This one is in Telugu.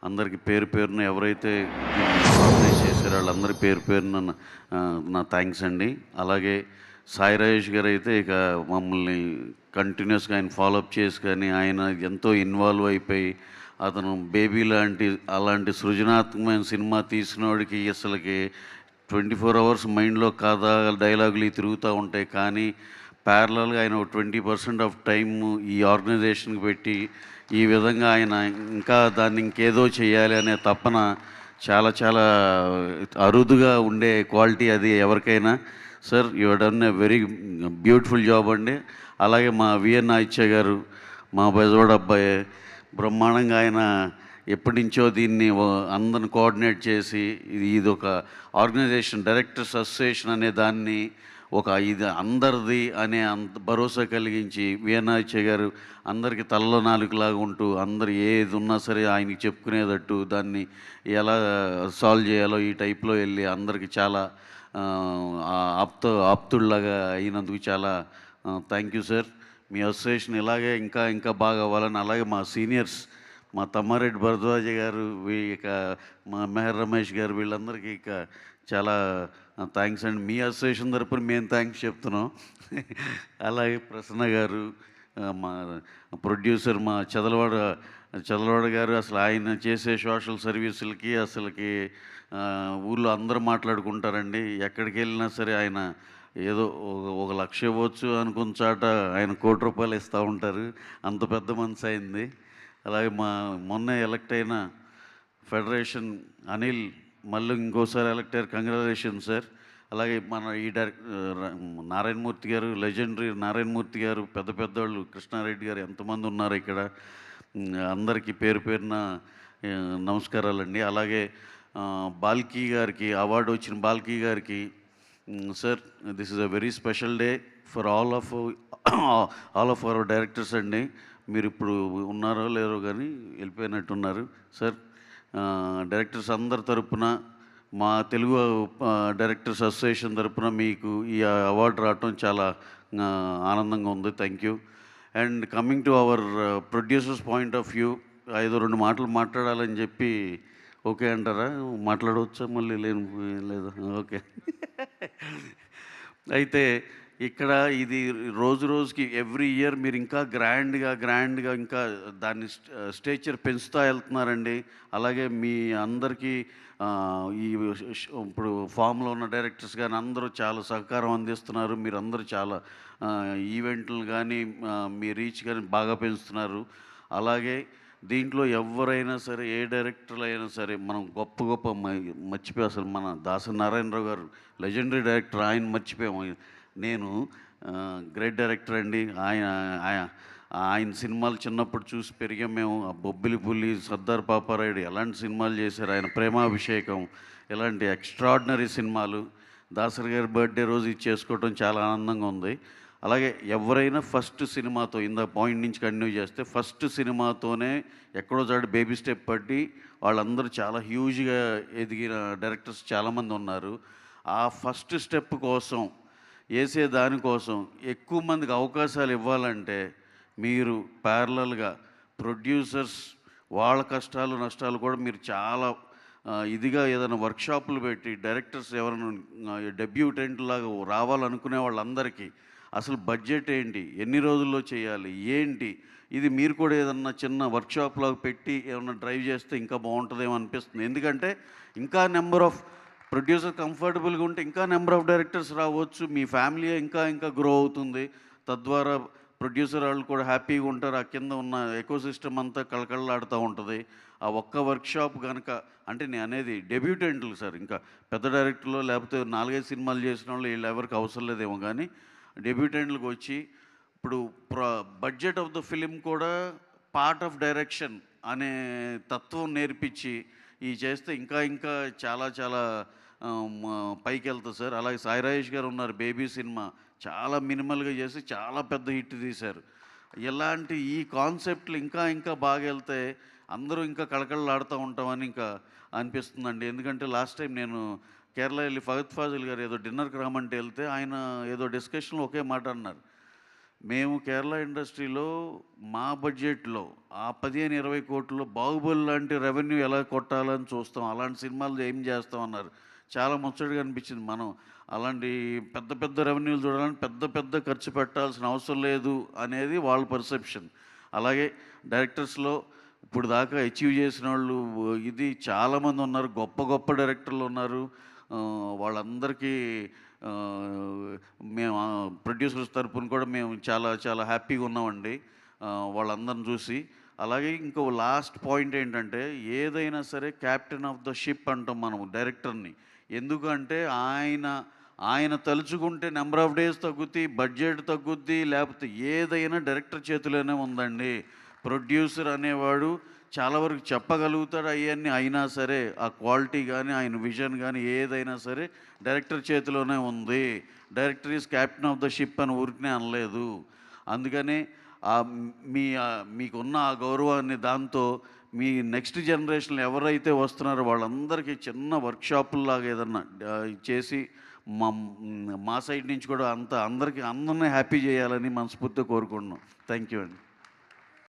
అందరికి పేరు పేరున ఎవరైతే ఆర్గనైజ్ చేశారో వాళ్ళందరి పేరు పేరున నా థ్యాంక్స్ అండి. అలాగే సాయి రాజేష్ గారు అయితే ఇక మమ్మల్ని కంటిన్యూస్గా ఆయన ఫాలోఅప్ చేసి కానీ ఆయన ఎంతో ఇన్వాల్వ్ అయిపోయి అతను బేబీ లాంటి అలాంటి సృజనాత్మకమైన సినిమా తీసినోడికి అసలుకి 24 అవర్స్ మైండ్లో కథ డైలాగులు తిరుగుతూ ఉంటాయి. కానీ ప్యారలల్గా ఆయన 20% ఆఫ్ టైమ్ ఈ ఆర్గనైజేషన్కి పెట్టి ఈ విధంగా ఆయన ఇంకా దాన్ని ఇంకేదో చేయాలి అనే తపన చాలా చాలా అరుదుగా ఉండే క్వాలిటీ అది ఎవరికైనా. Sir you done a very beautiful job అండి. అలాగే మా విఎన్ ఆయిత్య గారు మా బెజవాడ అబ్బాయి బ్రహ్మాండంగా ఆయన ఎప్పటి నుంచో దీన్ని అందరిని కోఆర్డినేట్ చేసి ఇది ఒక ఆర్గనైజేషన్ డైరెక్టర్స్ అసోసియేషన్ అనే దాన్ని ఒక ఇది అందరిది అనే అంత భరోసా కలిగించి విఎన్ఆర్చే గారు అందరికీ తలలో నాలుగులాగా ఉంటూ అందరు ఏది ఉన్నా సరే ఆయనకి చెప్పుకునేటట్టు దాన్ని ఎలా సాల్వ్ చేయాలో ఈ టైప్లో వెళ్ళి అందరికీ చాలా ఆప్తుల్లాగా అయినందుకు చాలా thank you sir. Me association ఇలాగే ఇంకా ఇంకా బాగా అవ్వాలని, అలాగే మా సీనియర్స్ మా తమ్మారెడ్డి భరద్వాజ గారు ఇక మా మెహర్ రమేష్ గారు వీళ్ళందరికీ ఇక చాలా థ్యాంక్స్ అండి. మీ అసోసియేషన్ తరపున మేము థ్యాంక్స్ చెప్తున్నాం. అలాగే ప్రసన్న గారు మా ప్రొడ్యూసర్ మా చదలవాడ గారు అసలు ఆయన చేసే సోషల్ సర్వీసులకి అసలుకి ఊళ్ళో అందరూ మాట్లాడుకుంటారండి. ఎక్కడికి వెళ్ళినా సరే ఆయన ఏదో 1,00,000 ఇవ్వచ్చు అనుకున్న చాట ఆయన ₹1,00,00,000 ఇస్తూ ఉంటారు. అంత పెద్ద మనసు అయింది. అలాగే మొన్న ఎలక్ట్ అయిన ఫెడరేషన్ అనిల్ మళ్ళీ ఇంకోసారి ఎలక్ట్ అయ్యారు. Congratulation sir. అలాగే మన ఈ నారాయణమూర్తి గారు, లెజెండరీ నారాయణమూర్తి గారు, పెద్ద పెద్దవాళ్ళు కృష్ణారెడ్డి గారు, ఎంతమంది ఉన్నారు ఇక్కడ. అందరికీ పేరు పేరున నమస్కారాలండి. అలాగే బాల్కీ గారికి అవార్డు వచ్చిన బాల్కీ గారికి sir, this is a very special day for all of our directors అండి. మీరు ఇప్పుడు ఉన్నారో లేరో కానీ వెళ్ళిపోయినట్టున్నారు సార్. డైరెక్టర్స్ అందరి తరపున మా తెలుగు డైరెక్టర్స్ అసోసియేషన్ తరపున మీకు ఈ అవార్డు రావటం చాలా ఆనందంగా ఉంది. Thank you. And coming to our producers point of view, 2 మాటలు మాట్లాడాలని చెప్పి ఓకే అంటారా? మాట్లాడవచ్చా? మళ్ళీ లేదా? ఓకే. అయితే ఇక్కడ ఇది రోజు రోజుకి ఎవ్రీ ఇయర్ మీరు ఇంకా గ్రాండ్గా ఇంకా దాన్ని స్టేచర్ పెంచుతూ వెళ్తున్నారండి. అలాగే మీ అందరికీ ఈ ఇప్పుడు ఫామ్లో ఉన్న డైరెక్టర్స్ కానీ అందరూ చాలా సహకారం అందిస్తున్నారు. మీరందరూ చాలా ఈవెంట్లు కానీ మీ రీచ్ కానీ బాగా పెంచుతున్నారు. అలాగే దీంట్లో ఎవరైనా సరే ఏ డైరెక్టర్లు అయినా సరే మనం గొప్ప మర్చిపోయి అసలు మన దాసరి నారాయణరావు గారు లెజెండరీ డైరెక్టర్, ఆయన మర్చిపోయాము. నేను గ్రేట్ డైరెక్టర్ అండి. ఆయన సినిమాలు చిన్నప్పుడు చూసి పెరిగాం మేము. బొబ్బిలి పులి, సర్దార్ పాపారాయుడు ఎలాంటి సినిమాలు చేశారు, ఆయన ప్రేమాభిషేకం ఇలాంటి ఎక్స్ట్రాడినరీ సినిమాలు. దాసరి గారి బర్త్డే రోజు ఇది చేసుకోవటం చాలా ఆనందంగా ఉంది. అలాగే ఎవరైనా ఫస్ట్ సినిమాతో పాయింట్ నుంచి కంటిన్యూ చేస్తే ఫస్ట్ సినిమాతోనే ఎక్కడో చాటు బేబీ స్టెప్ పట్టి వాళ్ళందరూ చాలా హ్యూజ్గా ఎదిగిన డైరెక్టర్స్ చాలామంది ఉన్నారు. ఆ ఫస్ట్ స్టెప్ కోసం వేసే దానికోసం ఎక్కువ మందికి అవకాశాలు ఇవ్వాలంటే మీరు ప్యారలల్గా ప్రొడ్యూసర్స్ వాళ్ళ కష్టాలు నష్టాలు కూడా మీరు చాలా ఇదిగా ఏదైనా వర్క్షాపులు పెట్టి డైరెక్టర్స్ ఎవరైనా డెబ్యూటెంట్ లాగా రావాలనుకునే వాళ్ళందరికీ అసలు బడ్జెట్ ఏంటి, ఎన్ని రోజుల్లో చేయాలి ఏంటి, ఇది మీరు కూడా ఏదన్నా చిన్న వర్క్షాప్ లాగా పెట్టి ఏమన్నా డ్రైవ్ చేస్తే ఇంకా బాగుంటుందేమో అనిపిస్తుంది. ఎందుకంటే ఇంకా నెంబర్ ఆఫ్ ప్రొడ్యూసర్ కంఫర్టబుల్గా ఉంటే ఇంకా నెంబర్ ఆఫ్ డైరెక్టర్స్ రావచ్చు. మీ ఫ్యామిలీ ఇంకా గ్రో అవుతుంది. తద్వారా ప్రొడ్యూసర్ వాళ్ళు కూడా హ్యాపీగా ఉంటారు. ఆ కింద ఉన్న ఎకోసిస్టమ్ అంతా కళకళలాడుతూ ఉంటుంది. ఆ ఒక్క వర్క్షాప్ కనుక, అంటే నేను అనేది డెబ్యూటెంట్లు సార్, ఇంకా పెద్ద డైరెక్టర్లు లేకపోతే 4-5 సినిమాలు చేసిన వాళ్ళు వీళ్ళు ఎవరికి అవసరం లేదేమో, కానీ డెబ్యూటెంట్లకు వచ్చి ఇప్పుడు బడ్జెట్ ఆఫ్ ద ఫిలిం కూడా పార్ట్ ఆఫ్ డైరెక్షన్ అనే తత్వం నేర్పించి ఈ చేస్తే ఇంకా చాలా చాలా పైకి వెళ్తుంది సార్. అలాగే సాయి రాజేష్ గారు ఉన్నారు, బేబీ సినిమా చాలా మినిమల్గా చేసి చాలా పెద్ద హిట్ తీశారు. ఇలాంటి ఈ కాన్సెప్ట్లు ఇంకా బాగా వెళ్తే అందరూ ఇంకా కళకళలాడుతూ ఉంటామని ఇంకా అనిపిస్తుందండి. ఎందుకంటే లాస్ట్ టైం నేను కేరళ వెళ్ళి ఫహద్ ఫాజిల్ గారు ఏదో డిన్నర్కి రమ్మంటే వెళ్తే ఆయన ఏదో డిస్కషన్లో ఒకే మాట అన్నారు, మేము కేరళ ఇండస్ట్రీలో మా బడ్జెట్‌లో ఆ 15, 20 కోట్లలో 'బాహుబలి' లాంటి రెవెన్యూ ఎలా కొట్టాలని చూస్తాం. అలాంటి సినిమాలు ఏం చేస్తామన్నారు. చాలా ముచ్చటగా అనిపించింది. మనం అలాంటి పెద్ద పెద్ద రెవెన్యూలు చూడాలంటే పెద్ద పెద్ద ఖర్చు పెట్టాల్సిన అవసరం లేదు అనేది వాళ్ళ పర్సెప్షన్. అలాగే డైరెక్టర్స్‌లో ఇప్పుడు దాకా అచీవ్ చేసినోళ్ళు ఇది చాలామంది ఉన్నారు. గొప్ప గొప్ప డైరెక్టర్లు ఉన్నారు. వాళ్ళందరికీ మేము ప్రొడ్యూసర్స్ తరపున కూడా మేము చాలా చాలా హ్యాపీగా ఉన్నామండి వాళ్ళందరిని చూసి. అలాగే ఇంకో లాస్ట్ పాయింట్ ఏంటంటే, ఏదైనా సరే క్యాప్టెన్ ఆఫ్ ద షిప్ అంటాం మనం డైరెక్టర్‌ని. ఎందుకంటే ఆయన తలుచుకుంటే నంబర్ ఆఫ్ డేస్ తగ్గుద్ది, బడ్జెట్ తగ్గుద్ది, లేకపోతే ఏదైనా డైరెక్టర్ చేతిలోనే ఉందండి. ప్రొడ్యూసర్ అనేవాడు చాలా వరకు చెప్పగలుగుతాడు అయన్నీ. అయినా సరే ఆ క్వాలిటీ గానీ, ఆయన విజన్ గానీ ఏదైనా సరే డైరెక్టర్ చేతిలోనే ఉంది. Director is captain of the ship అని ఊరికనే అనలేదు. అందుకని మీకున్న ఆ గౌరవాన్ని దాంతో మీ నెక్స్ట్ జనరేషన్‌లో ఎవరైతే వస్తున్నారో వాళ్ళందరికీ చిన్న వర్క్‌షాపుల్లాగా ఏదన్నా చేసి మా మా సైడ్ నుంచి కూడా అందరిని హ్యాపీ చేయాలని మనస్ఫూర్తిగా కోరుకుంటున్నాం. థ్యాంక్ యూ అండి.